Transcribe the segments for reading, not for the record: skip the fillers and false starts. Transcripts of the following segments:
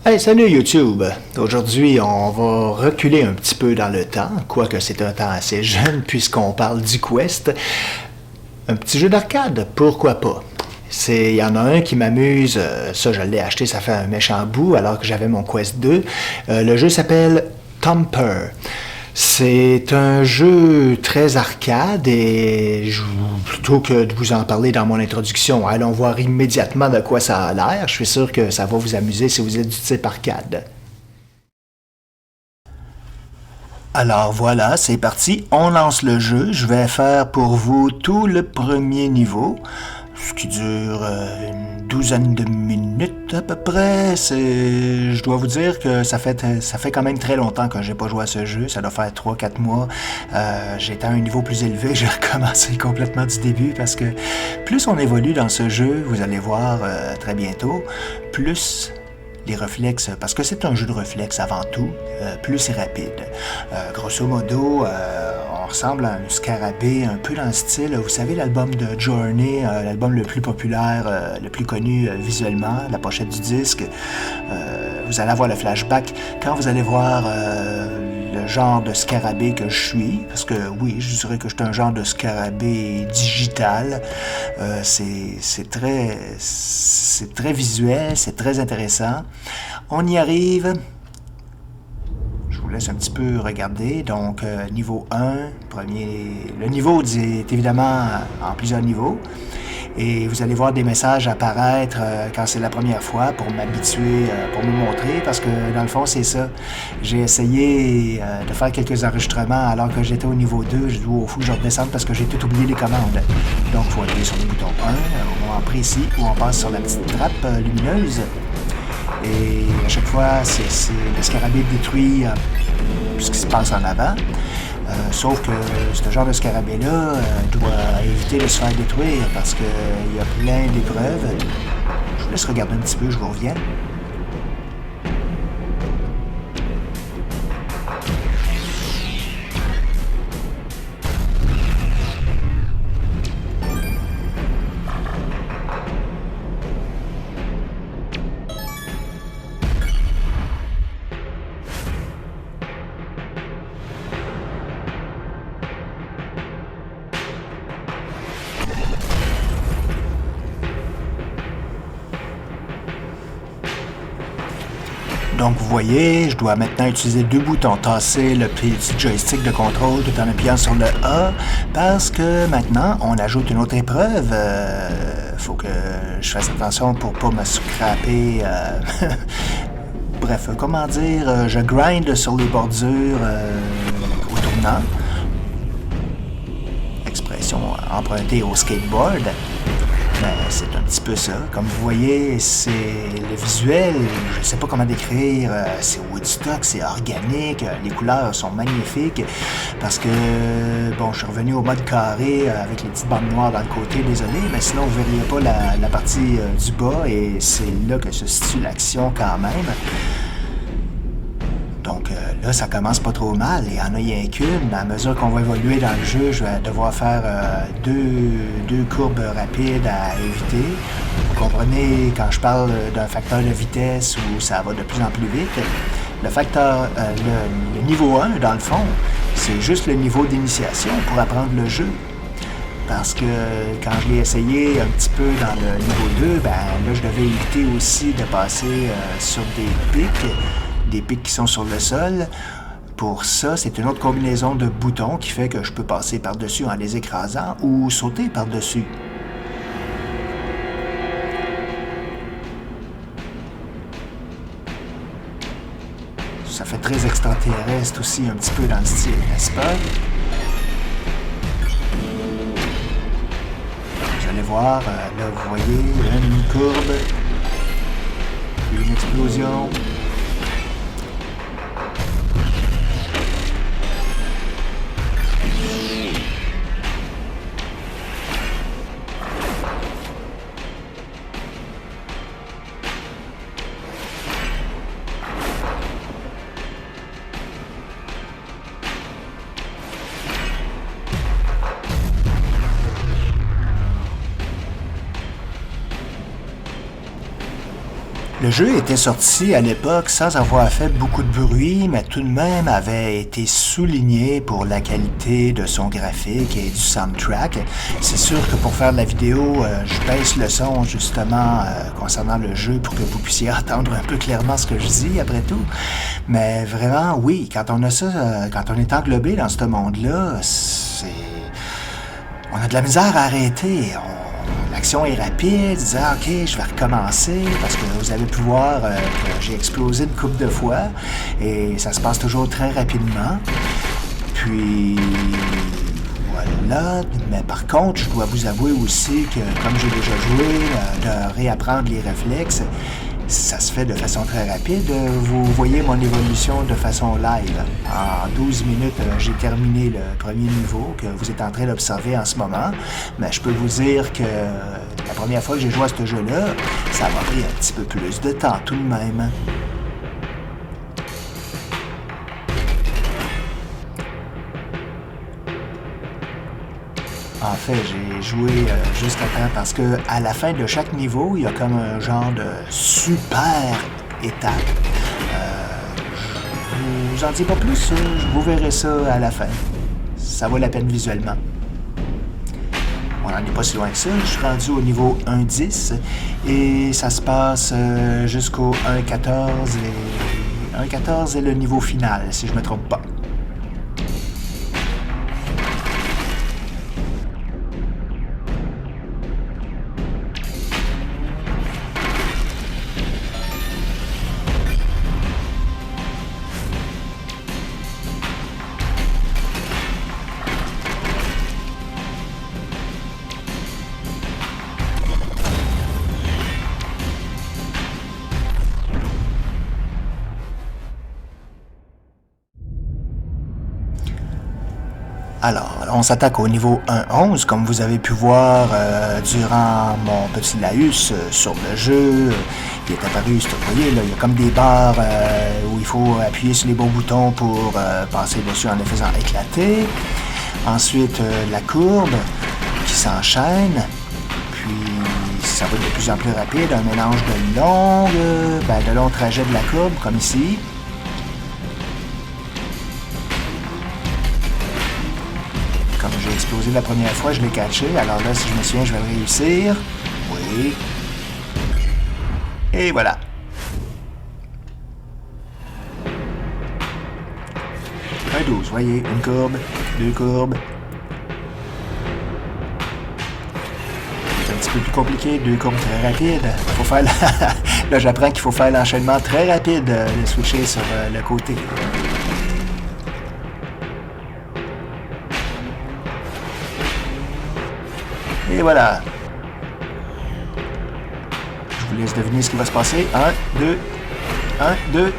Hey, salut YouTube! Aujourd'hui, on va reculer un petit peu dans le temps, quoique c'est un temps assez jeune puisqu'on parle du Quest. Un petit jeu d'arcade, pourquoi pas? Il y en a un qui m'amuse, ça je l'ai acheté, ça fait un méchant bout alors que j'avais mon Quest 2. Le jeu s'appelle Thumper. C'est un jeu très arcade et plutôt que de vous en parler dans mon introduction, allons voir immédiatement de quoi ça a l'air. Je suis sûr que ça va vous amuser si vous êtes du type arcade. Alors voilà, c'est parti, on lance le jeu. Je vais faire pour vous tout le premier niveau, ce qui dure une douzaine de minutes à peu près. Je dois vous dire que ça fait quand même très longtemps que j'ai pas joué à ce jeu. Ça doit faire 3-4 mois. J'étais à un niveau plus élevé, j'ai recommencé complètement du début parce que plus on évolue dans ce jeu, vous allez voir très bientôt, plus les réflexes, parce que c'est un jeu de réflexes avant tout, plus c'est rapide. Grosso modo, on ressemble à un scarabée, un peu dans le style, vous savez, l'album de Journey, l'album le plus populaire, le plus connu visuellement, la pochette du disque. Vous allez avoir le flashback quand vous allez voir le genre de scarabée que je suis, parce que oui, je dirais que je suis un genre de scarabée digital. C'est très visuel, c'est très intéressant. On y arrive. Je vous laisse un petit peu regarder. Donc, niveau 1, le niveau est évidemment en plusieurs niveaux. Et vous allez voir des messages apparaître quand c'est la première fois pour m'habituer, pour me montrer, parce que dans le fond, c'est ça. J'ai essayé de faire quelques enregistrements alors que j'étais au niveau 2. Je dis, oh, faut que je redescende parce que j'ai tout oublié les commandes. Donc, il faut appuyer sur le bouton 1, au moment précis, où on passe sur la petite trappe lumineuse. Et à chaque fois, le scarabée détruit ce qui se passe en avant. Sauf que ce genre de scarabée-là doit éviter de se faire détruire parce qu'il y a plein d'épreuves. Je vous laisse regarder un petit peu, je vous reviens. Donc vous voyez, je dois maintenant utiliser deux boutons, tasser le petit joystick de contrôle tout en appuyant sur le A, parce que maintenant on ajoute une autre épreuve. Faut que je fasse attention pour pas me scraper. Bref, comment dire, je grind sur les bordures au tournant. Expression empruntée au skateboard. Ben, c'est un petit peu ça. Comme vous voyez, c'est le visuel, je sais pas comment décrire, c'est Woodstock, c'est organique, les couleurs sont magnifiques parce que, bon, je suis revenu au mode carré avec les petites bandes noires dans le côté, désolé, mais sinon vous verriez pas la partie du bas et c'est là que se situe l'action quand même. Donc là, ça commence pas trop mal. Il y en a rien qu'une. À mesure qu'on va évoluer dans le jeu, je vais devoir faire deux courbes rapides à éviter. Vous comprenez quand je parle d'un facteur de vitesse où ça va de plus en plus vite. Le niveau 1, dans le fond, c'est juste le niveau d'initiation pour apprendre le jeu. Parce que quand je l'ai essayé un petit peu dans le niveau 2, ben là, je devais éviter aussi de passer sur des pics qui sont sur le sol. Pour ça, c'est une autre combinaison de boutons qui fait que je peux passer par-dessus en les écrasant ou sauter par-dessus. Ça fait très extraterrestre aussi un petit peu dans le style, n'est-ce pas? Vous allez voir, là vous voyez, une courbe, une explosion. Le Le jeu était sorti à l'époque sans avoir fait beaucoup de bruit, mais tout de même avait été souligné pour la qualité de son graphique et du soundtrack. C'est sûr que pour faire de la vidéo, je baisse le son justement concernant le jeu pour que vous puissiez entendre un peu clairement ce que je dis après tout. Mais vraiment, oui, quand on a ça, quand on est englobé dans ce monde-là, on a de la misère à arrêter. L'action est rapide, disant « OK, je vais recommencer » parce que vous avez pu voir que j'ai explosé une couple de fois et ça se passe toujours très rapidement. Puis voilà, mais par contre, je dois vous avouer aussi que comme j'ai déjà joué, de réapprendre les réflexes, ça se fait de façon très rapide. Vous voyez mon évolution de façon live. En 12 minutes, j'ai terminé le premier niveau que vous êtes en train d'observer en ce moment. Mais je peux vous dire que la première fois que j'ai joué à ce jeu-là, ça m'a pris un petit peu plus de temps tout de même. En fait, j'ai joué jusqu'à temps parce que à la fin de chaque niveau, il y a comme un genre de super étape. Je vous en dis pas plus, vous verrez ça à la fin. Ça vaut la peine visuellement. On n'en est pas si loin que ça. Je suis rendu au niveau 1.10 et ça se passe jusqu'au 1.14 et 1.14 est le niveau final, si je me trompe pas. Alors, on s'attaque au niveau 1.11, comme vous avez pu voir durant mon petit laïus sur le jeu. Il est apparu, vous voyez, là, il y a comme des barres où il faut appuyer sur les bons boutons pour passer dessus en les faisant éclater. Ensuite, la courbe qui s'enchaîne. Puis, ça va être de plus en plus rapide, un mélange de longs trajets de la courbe, comme ici. Comme j'ai explosé la première fois, je l'ai catché. Alors là, si je me souviens, je vais réussir. Oui. Et voilà. Un 12, voyez. Une courbe, deux courbes. C'est un petit peu plus compliqué, deux courbes très rapides. Faut faire Là, j'apprends qu'il faut faire l'enchaînement très rapide, de switcher sur le côté. Et voilà. Je vous laisse deviner ce qui va se passer. 1, 2. 1, 2.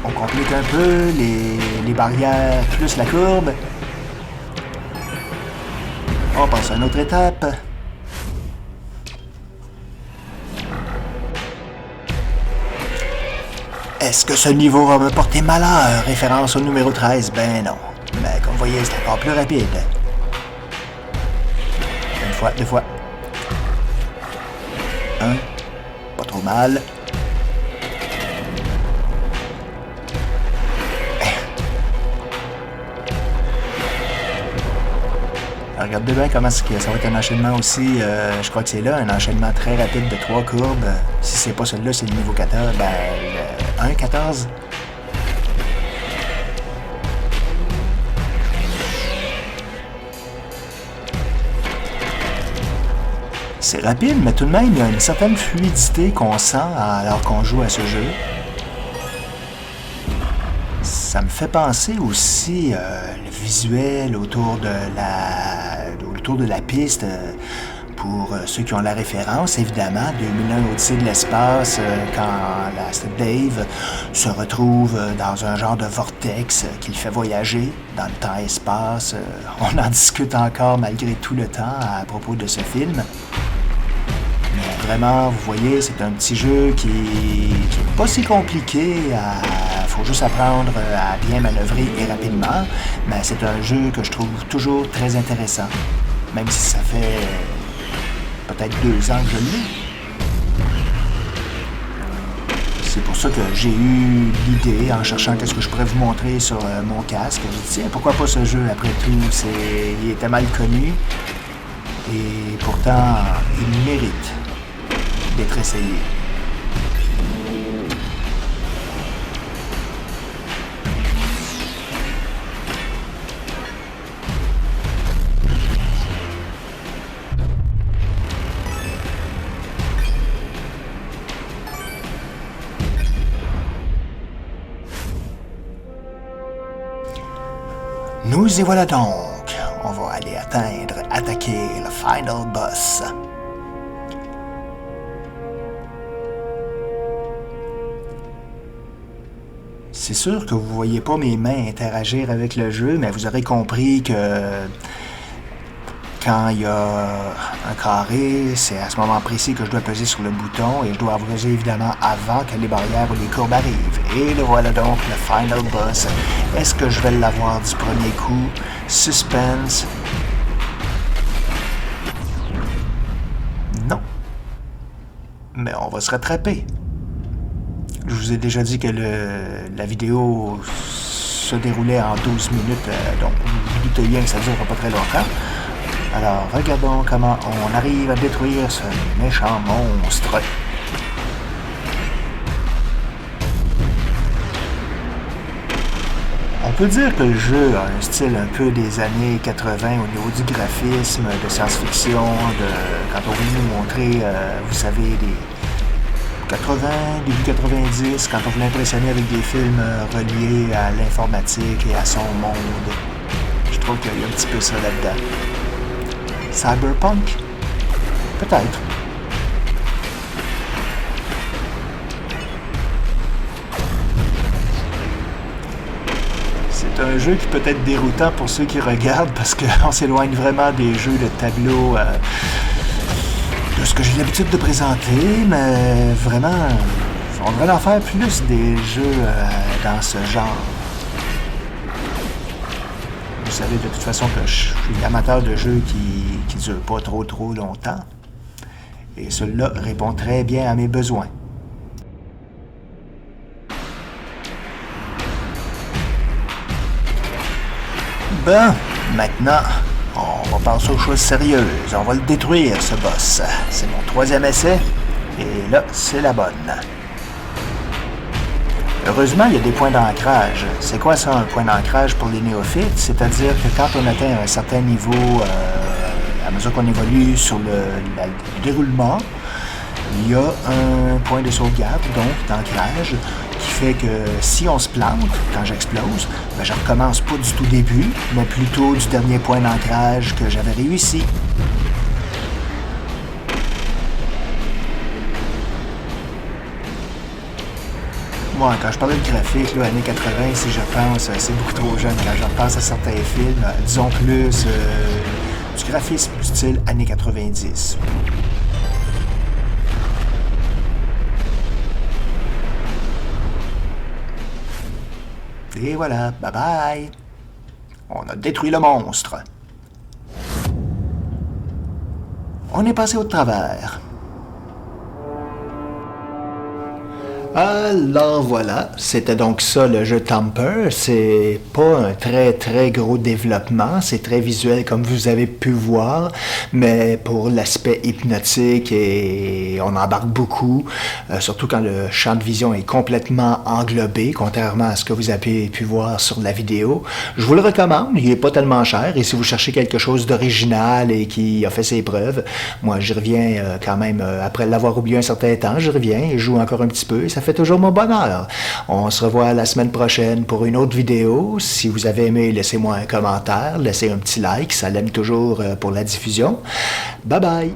On complique un peu les barrières plus la courbe. On passe à une autre étape. Est-ce que ce niveau va me porter malheur? Référence au numéro 13? Ben non. Mais comme vous voyez, c'est encore plus rapide. Une fois, deux fois. 1. Pas trop mal. Regardez bien comment ça va être un enchaînement aussi. Je crois que c'est là, un enchaînement très rapide de 3 courbes. Si c'est pas celui-là, c'est le niveau 14. Ben, le 1, 14. C'est rapide, mais tout de même, il y a une certaine fluidité qu'on sent alors qu'on joue à ce jeu. Ça me fait penser aussi le visuel autour de la piste. Pour ceux qui ont la référence, évidemment, 2001 Odyssée de l'espace, quand Dave se retrouve dans un genre de vortex qui le fait voyager dans le temps-espace. On en discute encore malgré tout le temps à propos de ce film. Mais vraiment, vous voyez, c'est un petit jeu qui est pas si compliqué. Faut juste apprendre à bien manœuvrer et rapidement. Mais c'est un jeu que je trouve toujours très intéressant. Même si ça fait peut-être 2 ans que je l'ai. C'est pour ça que j'ai eu l'idée, en cherchant qu'est-ce que je pourrais vous montrer sur mon casque. J'ai dit, tiens, pourquoi pas ce jeu, après tout, il était mal connu. Et pourtant, il mérite d'être essayé. Nous y voilà donc. On va aller attaquer le final boss. C'est sûr que vous ne voyez pas mes mains interagir avec le jeu, mais vous aurez compris que quand il y a un carré, c'est à ce moment précis que je dois peser sur le bouton et je dois peser évidemment avant que les barrières ou les courbes arrivent. Et le voilà donc, le final boss. Est-ce que je vais l'avoir du premier coup? Suspense. Non. Mais on va se rattraper. Je vous ai déjà dit que la vidéo se déroulait en 12 minutes, donc vous doutez bien que ça ne durera pas très longtemps. Alors, regardons comment on arrive à détruire ce méchant monstre. On peut dire que le jeu a un style un peu des années 80 au niveau du graphisme, de science-fiction, quand on veut nous montrer, vous savez, des 80, début 90, quand on veut l'impressionner avec des films reliés à l'informatique et à son monde. Je trouve qu'il y a un petit peu ça là-dedans. Cyberpunk? Peut-être. C'est un jeu qui peut être déroutant pour ceux qui regardent parce qu'on s'éloigne vraiment des jeux de tableau de ce que j'ai l'habitude de présenter, mais vraiment, on devrait en faire plus des jeux dans ce genre. Vous savez de toute façon que je suis amateur de jeux qui ne durent pas trop longtemps. Et celui-là répond très bien à mes besoins. Bon, maintenant, on va passer aux choses sérieuses. On va le détruire, ce boss. C'est mon 3e essai. Et là, c'est la bonne. Heureusement, il y a des points d'ancrage. C'est quoi ça, un point d'ancrage pour les néophytes? C'est-à-dire que quand on atteint un certain niveau, à mesure qu'on évolue sur le déroulement, il y a un point de sauvegarde, donc d'ancrage, qui fait que si on se plante, quand j'explose, ben je recommence pas du tout début, mais plutôt du dernier point d'ancrage que j'avais réussi. Moi, quand je parlais de graphique, là, années 80, si je pense, c'est beaucoup trop jeune. Quand je repense à certains films, disons plus du graphisme style années 90. Et voilà, bye bye! On a détruit le monstre. On est passé au travers. Alors voilà, c'était donc ça le jeu Thumper. C'est pas un très gros développement, c'est très visuel comme vous avez pu voir, mais pour l'aspect hypnotique et on embarque beaucoup, surtout quand le champ de vision est complètement englobé, contrairement à ce que vous avez pu voir sur la vidéo. Je vous le recommande, il est pas tellement cher et si vous cherchez quelque chose d'original et qui a fait ses preuves, moi j'y reviens quand même après l'avoir oublié un certain temps, je reviens et je joue encore un petit peu. Ça fait toujours mon bonheur. On se revoit la semaine prochaine pour une autre vidéo. Si vous avez aimé, laissez-moi un commentaire, laissez un petit like, ça l'aime toujours pour la diffusion. Bye bye!